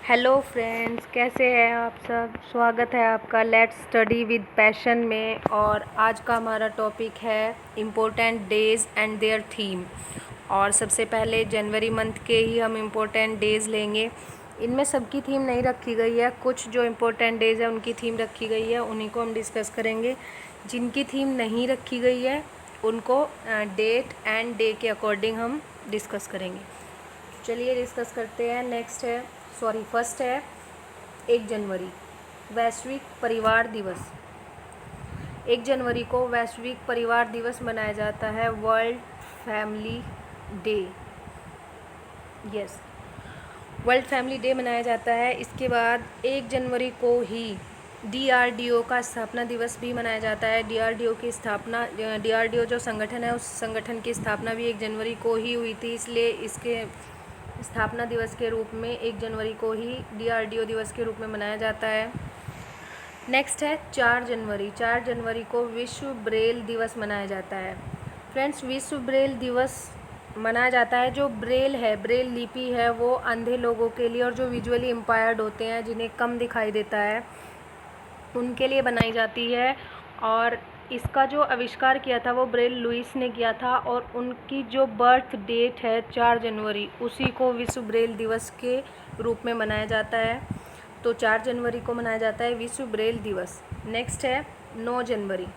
Hello friends, कैसे हैं आप सब। स्वागत है आपका लेट्स स्टडी विद पैशन में। और आज का हमारा टॉपिक है important days and their theme. और सबसे पहले जनवरी मंथ के ही हम इम्पोर्टेंट डेज़ लेंगे। इनमें सबकी थीम नहीं रखी गई है, कुछ जो इम्पोर्टेंट डेज़ है उनकी थीम रखी गई है, उन्हीं को हम डिस्कस करेंगे। जिनकी थीम नहीं रखी गई है उनको डेट एंड डे के अकॉर्डिंग हम डिस्कस करेंगे। चलिए डिस्कस करते हैं। फर्स्ट है 1 जनवरी, वैश्विक परिवार दिवस। 1 जनवरी को वैश्विक परिवार दिवस मनाया जाता है, world family day. Yes, world family day मनाया जाता है। इसके बाद 1 जनवरी को ही DRDO का स्थापना दिवस भी मनाया जाता है। DRDO जो संगठन है, उस संगठन की स्थापना भी 1 जनवरी को ही हुई थी, इसलिए इसके स्थापना दिवस के रूप में 1 जनवरी को ही DRDO दिवस के रूप में मनाया जाता है। नेक्स्ट है 4 जनवरी। 4 जनवरी को विश्व ब्रेल दिवस मनाया जाता है। फ्रेंड्स, विश्व ब्रेल दिवस मनाया जाता है। जो ब्रेल है, ब्रेल लिपि है, वो अंधे लोगों के लिए और जो विजुअली इम्पायर्ड होते हैं, जिन्हें कम दिखाई देता है, उनके लिए बनाई जाती है। और इसका जो आविष्कार किया था वो ब्रेल लुइस ने किया था, और उनकी जो बर्थ डेट है 4 जनवरी, उसी को विश्व ब्रेल दिवस के रूप में मनाया जाता है। तो 4 जनवरी को मनाया जाता है विश्व ब्रेल दिवस। नेक्स्ट है 9 जनवरी।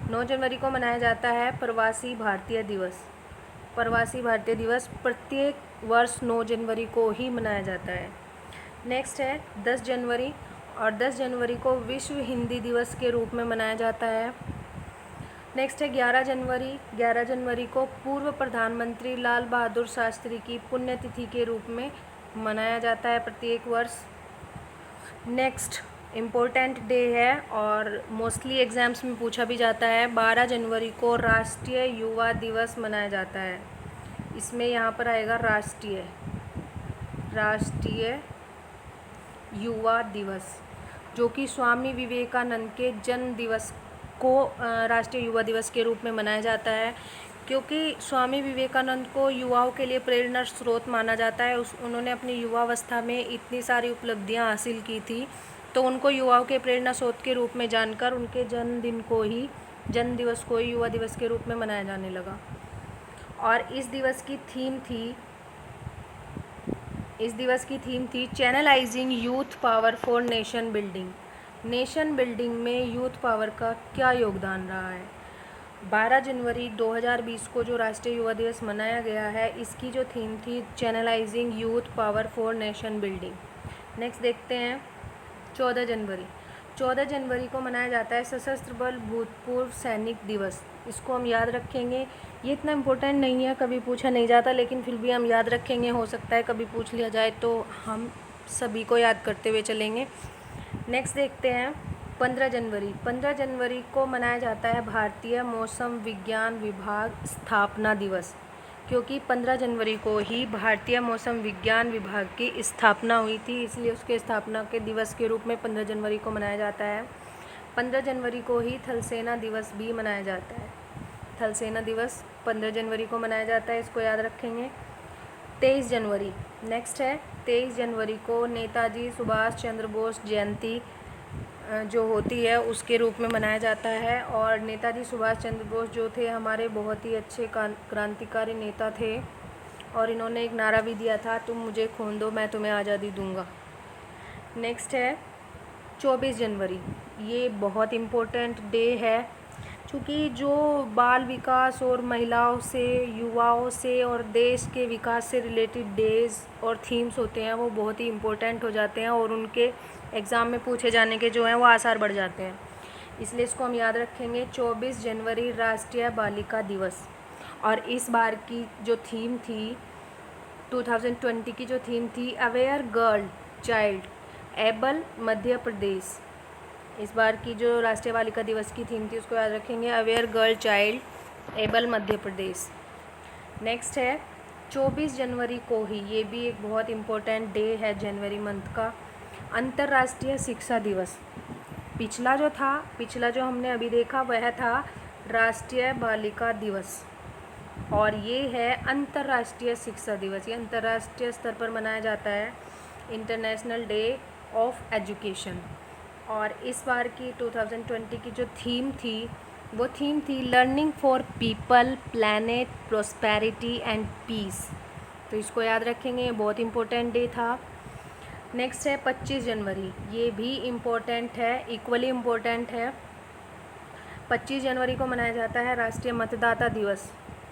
9 जनवरी को मनाया जाता है प्रवासी भारतीय दिवस। प्रवासी भारतीय दिवस प्रत्येक वर्ष 9 जनवरी को ही मनाया जाता है। नेक्स्ट है 10 जनवरी, और 10 जनवरी को विश्व हिंदी दिवस के रूप में मनाया जाता है। नेक्स्ट है 11 जनवरी। 11 जनवरी को पूर्व प्रधानमंत्री लाल बहादुर शास्त्री की पुण्यतिथि के रूप में मनाया जाता है प्रत्येक वर्ष। नेक्स्ट इम्पोर्टेंट डे है और मोस्टली एग्ज़ाम्स में पूछा भी जाता है, 12 जनवरी को राष्ट्रीय युवा दिवस मनाया जाता है। इसमें यहाँ पर आएगा राष्ट्रीय युवा दिवस, जो कि स्वामी विवेकानंद के जन्म दिवस को राष्ट्रीय युवा दिवस के रूप में मनाया जाता है, क्योंकि स्वामी विवेकानंद को युवाओं के लिए प्रेरणा स्रोत माना जाता है। उन्होंने अपनी युवावस्था में इतनी सारी उपलब्धियां हासिल की थी, तो उनको युवाओं के प्रेरणा स्रोत के रूप में जानकर उनके जन्म दिवस को ही युवा दिवस के रूप में मनाया जाने लगा। और इस दिवस की थीम थी channelising youth power for nation building. Nation building में यूथ पावर का क्या योगदान रहा है। 12 जनवरी 2020 को जो राष्ट्रीय युवा दिवस मनाया गया है, इसकी जो थीम थी channelising youth power for nation building. Next देखते हैं 14 जनवरी। 14 जनवरी को मनाया जाता है सशस्त्र बल भूतपूर्व सैनिक दिवस। इसको हम याद रखेंगे। ये इतना इम्पोर्टेंट नहीं है, कभी पूछा नहीं जाता, लेकिन फिर भी हम याद रखेंगे। हो सकता है कभी पूछ लिया जाए, तो हम सभी को याद करते हुए चलेंगे। नेक्स्ट देखते हैं 15 जनवरी। 15 जनवरी को मनाया जाता है भारतीय मौसम विज्ञान विभाग स्थापना दिवस, क्योंकि 15 जनवरी को ही भारतीय मौसम विज्ञान विभाग की स्थापना हुई थी, इसलिए उसके स्थापना के दिवस के रूप में 15 जनवरी को मनाया जाता है। 15 जनवरी को ही थल सेना दिवस भी मनाया जाता है। थल सेना दिवस 15 जनवरी को मनाया जाता है, इसको याद रखेंगे। 23 जनवरी। नेक्स्ट है 23 जनवरी को नेताजी सुभाष चंद्र बोस जयंती जो होती है उसके रूप में मनाया जाता है। और नेताजी सुभाष चंद्र बोस जो थे, हमारे बहुत ही अच्छे क्रांतिकारी नेता थे, और इन्होंने एक नारा भी दिया था, तुम मुझे खून दो मैं तुम्हें आज़ादी दूंगा। नेक्स्ट है 24 जनवरी। ये बहुत इम्पोर्टेंट डे है, क्योंकि जो बाल विकास और महिलाओं से, युवाओं से और देश के विकास से रिलेटेड डेज़ और थीम्स होते हैं, वो बहुत ही इम्पोर्टेंट हो जाते हैं, और उनके एग्ज़ाम में पूछे जाने के जो हैं वो आसार बढ़ जाते हैं, इसलिए इसको हम याद रखेंगे। 24 जनवरी राष्ट्रीय बालिका दिवस। और इस बार की जो थीम थी 2020 की जो थीम थी aware girl child able Madhya Pradesh. इस बार की जो राष्ट्रीय बालिका दिवस की थीम थी उसको याद रखेंगे, aware girl child able Madhya Pradesh. Next है 24 जनवरी को ही, ये भी एक बहुत इम्पोर्टेंट डे है जनवरी मंथ का, अंतर्राष्ट्रीय शिक्षा दिवस। पिछला जो हमने अभी देखा वह था राष्ट्रीय बालिका दिवस, और ये है अंतर्राष्ट्रीय शिक्षा दिवस। ये अंतर्राष्ट्रीय स्तर पर मनाया जाता है। International day of education. और इस बार की 2020 की जो थीम थी वो थीम थी learning for people, planet, prosperity and peace. तो इसको याद रखेंगे, बहुत इम्पोर्टेंट डे था। नेक्स्ट है 25 जनवरी, ये भी इम्पोर्टेंट है, इक्वली इम्पोर्टेंट है। 25 जनवरी को मनाया जाता है राष्ट्रीय मतदाता दिवस।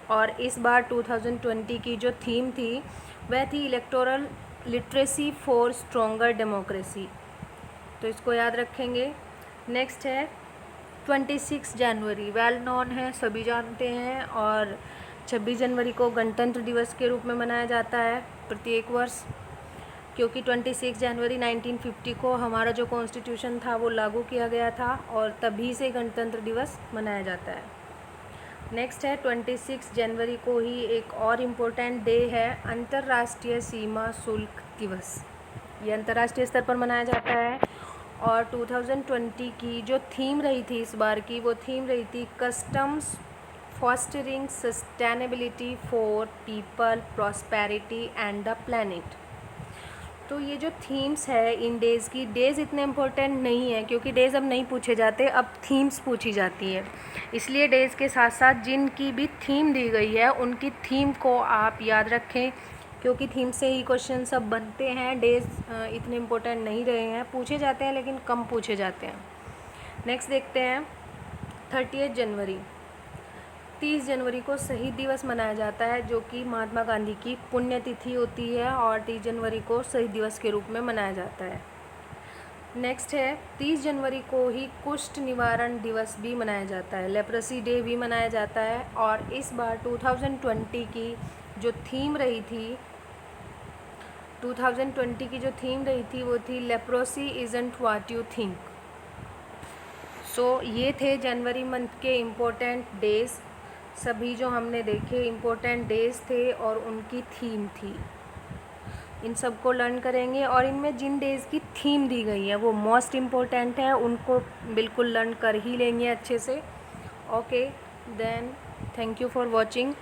और इस बार 2020 की जो थीम थी वह थी electoral literacy for stronger democracy. तो इसको याद रखेंगे। नेक्स्ट है 26 जनवरी, वेल नोन है, सभी जानते हैं। और 26 जनवरी को गणतंत्र दिवस के रूप में मनाया जाता है प्रत्येक वर्ष, क्योंकि 26 जनवरी 1950 को हमारा जो कॉन्स्टिट्यूशन था वो लागू किया गया था और तभी से गणतंत्र दिवस मनाया जाता है। नेक्स्ट है 26 जनवरी को ही एक और इम्पोर्टेंट डे है, अंतर्राष्ट्रीय सीमा शुल्क दिवस। ये अंतर्राष्ट्रीय स्तर पर मनाया जाता है। और 2020 की जो थीम रही थी इस बार की, वो थीम रही थी customs fostering sustainability for people, prosperity and the planet. तो ये जो थीम्स है इन डेज़ की, डेज़ इतने इम्पोर्टेंट नहीं है क्योंकि डेज़ अब नहीं पूछे जाते, अब थीम्स पूछी जाती है। इसलिए डेज़ के साथ साथ जिनकी भी थीम दी गई है उनकी थीम को आप याद रखें, क्योंकि थीम से ही क्वेश्चन सब बनते हैं। डेज़ इतने इम्पोर्टेंट नहीं रहे हैं, पूछे जाते हैं लेकिन कम पूछे जाते हैं। नेक्स्ट देखते हैं 30 जनवरी। 30 जनवरी को शहीद दिवस मनाया जाता है, जो कि महात्मा गांधी की पुण्यतिथि होती है और 30 जनवरी को शहीद दिवस के रूप में मनाया जाता है। नेक्स्ट है 30 जनवरी को ही कुष्ठ निवारण दिवस भी मनाया जाता है, लेप्रेसी डे भी मनाया जाता है। और इस बार 2020 की जो थीम रही थी 2020 की जो थीम रही थी वो थी leprosy isn't what you think. So ये थे जनवरी मंथ के इम्पोर्टेंट डेज़। सभी जो हमने देखे इम्पोर्टेंट डेज़ थे और उनकी थीम थी, इन सब को लर्न करेंगे। और इनमें जिन डेज़ की थीम दी गई है वो मोस्ट इम्पोर्टेंट है, उनको बिल्कुल लर्न कर ही लेंगे अच्छे से। Okay then, thank you for watching.